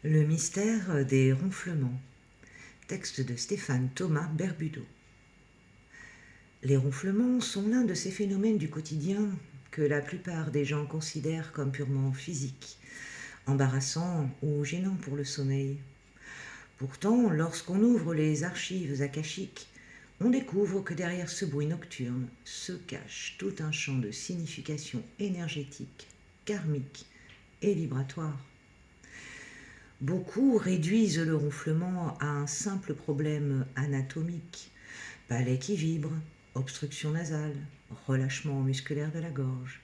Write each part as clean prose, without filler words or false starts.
Le mystère des ronflements. Texte de Stéphane Thomas Berbudo. Les ronflements sont l'un de ces phénomènes du quotidien que la plupart des gens considèrent comme purement physiques, embarrassants ou gênants pour le sommeil. Pourtant, lorsqu'on ouvre les archives akashiques, on découvre que derrière ce bruit nocturne se cache tout un champ de signification énergétique, karmique et vibratoire. Beaucoup réduisent le ronflement à un simple problème anatomique, palais qui vibre, obstruction nasale, relâchement musculaire de la gorge.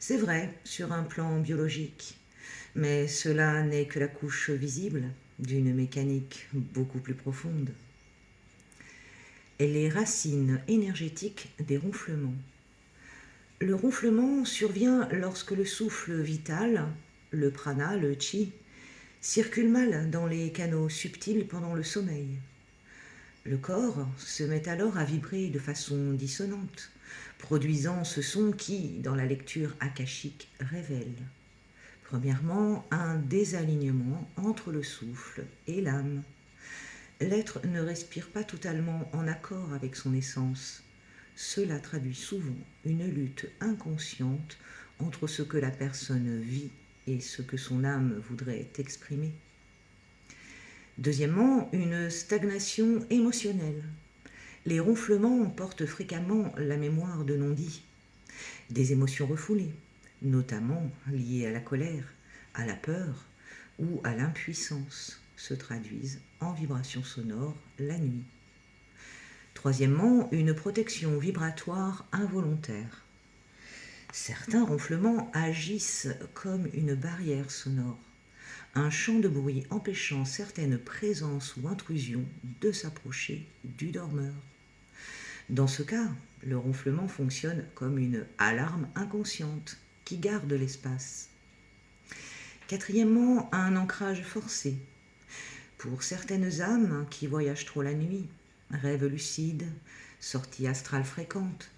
C'est vrai sur un plan biologique, mais cela n'est que la couche visible d'une mécanique beaucoup plus profonde. Et les racines énergétiques des ronflements. Le ronflement survient lorsque le souffle vital, le prana, le chi, circule mal dans les canaux subtils pendant le sommeil. Le corps se met alors à vibrer de façon dissonante, produisant ce son qui, dans la lecture akashique, révèle, premièrement, un désalignement entre le souffle et l'âme. L'être ne respire pas totalement en accord avec son essence. Cela traduit souvent une lutte inconsciente entre ce que la personne vit et ce que son âme voudrait exprimer. Deuxièmement, une stagnation émotionnelle. Les ronflements portent fréquemment la mémoire de non-dits, des émotions refoulées, notamment liées à la colère, à la peur ou à l'impuissance, se traduisent en vibrations sonores la nuit. Troisièmement, une protection vibratoire involontaire. Certains ronflements agissent comme une barrière sonore, un champ de bruit empêchant certaines présences ou intrusions de s'approcher du dormeur. Dans ce cas, le ronflement fonctionne comme une alarme inconsciente qui garde l'espace. Quatrièmement, un ancrage forcé. Pour certaines âmes qui voyagent trop la nuit, rêves lucides, sorties astrales fréquentes,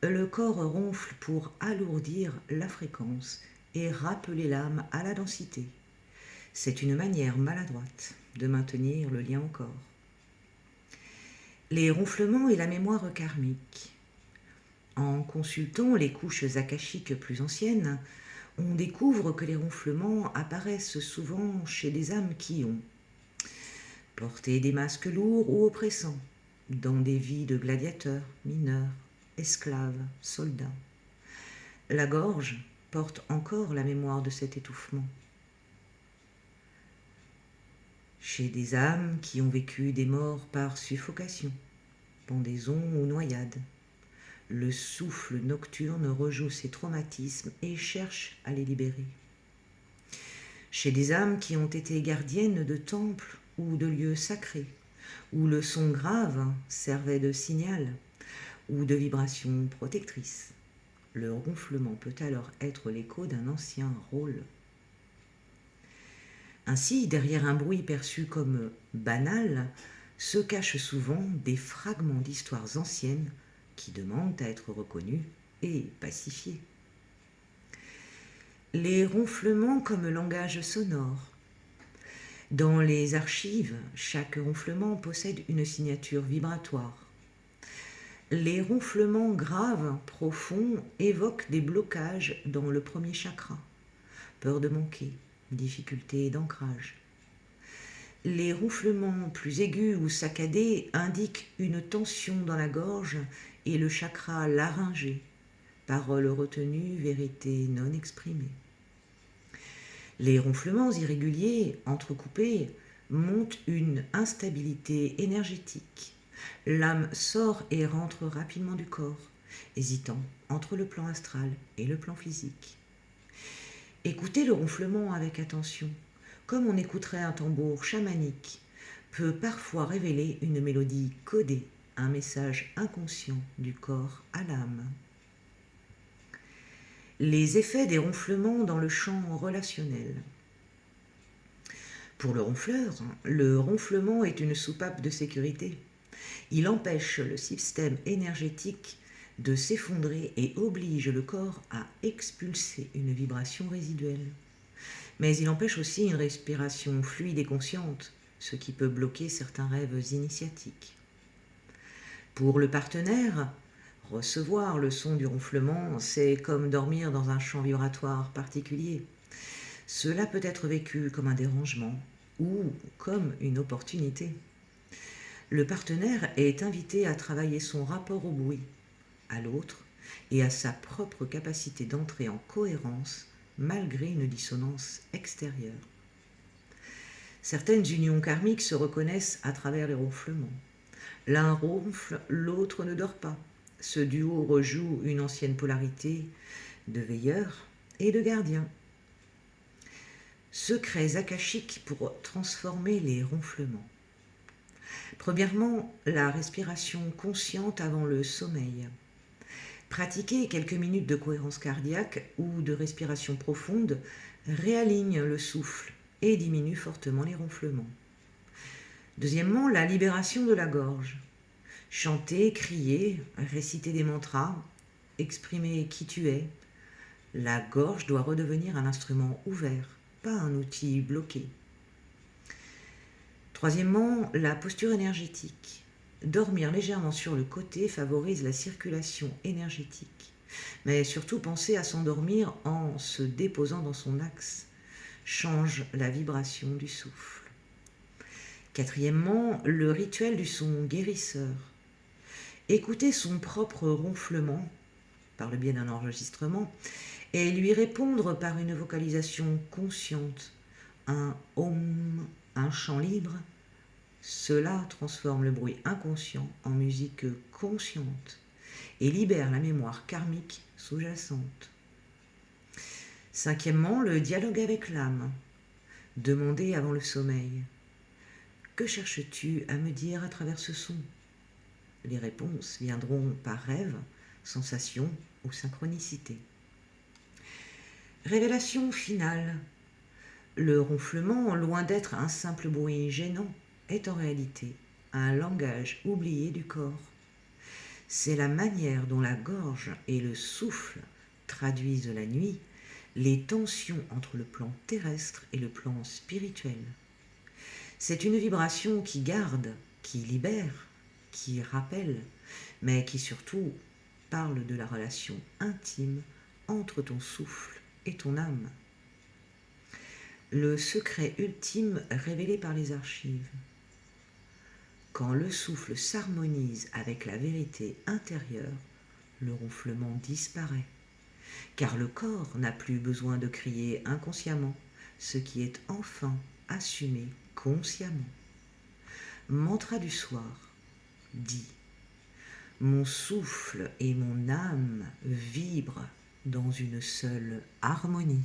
le corps ronfle pour alourdir la fréquence et rappeler l'âme à la densité. C'est une manière maladroite de maintenir le lien au corps. Les ronflements et la mémoire karmique. En consultant les couches akashiques plus anciennes, on découvre que les ronflements apparaissent souvent chez des âmes qui ont porté des masques lourds ou oppressants dans des vies de gladiateurs, mineurs, esclaves, soldats. La gorge porte encore la mémoire de cet étouffement. Chez des âmes qui ont vécu des morts par suffocation, pendaison ou noyade, le souffle nocturne rejoue ces traumatismes et cherche à les libérer. Chez des âmes qui ont été gardiennes de temples ou de lieux sacrés, où le son grave servait de signal ou de vibration protectrice, le ronflement peut alors être l'écho d'un ancien rôle. Ainsi, derrière un bruit perçu comme banal, se cachent souvent des fragments d'histoires anciennes qui demandent à être reconnus et pacifiés. Les ronflements comme langage sonore. Dans les archives, chaque ronflement possède une signature vibratoire. Les ronflements graves, profonds, évoquent des blocages dans le premier chakra, peur de manquer, difficulté d'ancrage. Les ronflements plus aigus ou saccadés indiquent une tension dans la gorge et le chakra laryngé, paroles retenues, vérité non exprimée. Les ronflements irréguliers, entrecoupés, montrent une instabilité énergétique. L'âme sort et rentre rapidement du corps, hésitant entre le plan astral et le plan physique. Écouter le ronflement avec attention, comme on écouterait un tambour chamanique, peut parfois révéler une mélodie codée, un message inconscient du corps à l'âme. Les effets des ronflements dans le champ relationnel. Pour le ronflement est une soupape de sécurité. Il empêche le système énergétique de s'effondrer et oblige le corps à expulser une vibration résiduelle. Mais il empêche aussi une respiration fluide et consciente, ce qui peut bloquer certains rêves initiatiques. Pour le partenaire, recevoir le son du ronflement, c'est comme dormir dans un champ vibratoire particulier. Cela peut être vécu comme un dérangement ou comme une opportunité. Le partenaire est invité à travailler son rapport au bruit, à l'autre et à sa propre capacité d'entrer en cohérence malgré une dissonance extérieure. Certaines unions karmiques se reconnaissent à travers les ronflements. L'un ronfle, l'autre ne dort pas. Ce duo rejoue une ancienne polarité de veilleur et de gardien. Secrets akashiques pour transformer les ronflements. Premièrement, la respiration consciente avant le sommeil. Pratiquer quelques minutes de cohérence cardiaque ou de respiration profonde réaligne le souffle et diminue fortement les ronflements. Deuxièmement, la libération de la gorge. Chanter, crier, réciter des mantras, exprimer qui tu es. La gorge doit redevenir un instrument ouvert, pas un outil bloqué. Troisièmement, la posture énergétique. Dormir légèrement sur le côté favorise la circulation énergétique. Mais surtout, penser à s'endormir en se déposant dans son axe change la vibration du souffle. Quatrièmement, le rituel du son guérisseur. Écouter son propre ronflement par le biais d'un enregistrement et lui répondre par une vocalisation consciente, un om, un chant libre. Cela transforme le bruit inconscient en musique consciente et libère la mémoire karmique sous-jacente. Cinquièmement, le dialogue avec l'âme. Demander avant le sommeil. Que cherches-tu à me dire à travers ce son ? Les réponses viendront par rêve, sensation ou synchronicité. Révélation finale. Le ronflement, loin d'être un simple bruit gênant, est en réalité un langage oublié du corps. C'est la manière dont la gorge et le souffle traduisent la nuit, les tensions entre le plan terrestre et le plan spirituel. C'est une vibration qui garde, qui libère, qui rappelle, mais qui surtout parle de la relation intime entre ton souffle et ton âme. Le secret ultime révélé par les archives. Quand le souffle s'harmonise avec la vérité intérieure, le ronflement disparaît, car le corps n'a plus besoin de crier inconsciemment, ce qui est enfin assumé consciemment. Mantra du soir dit : mon souffle et mon âme vibrent dans une seule harmonie.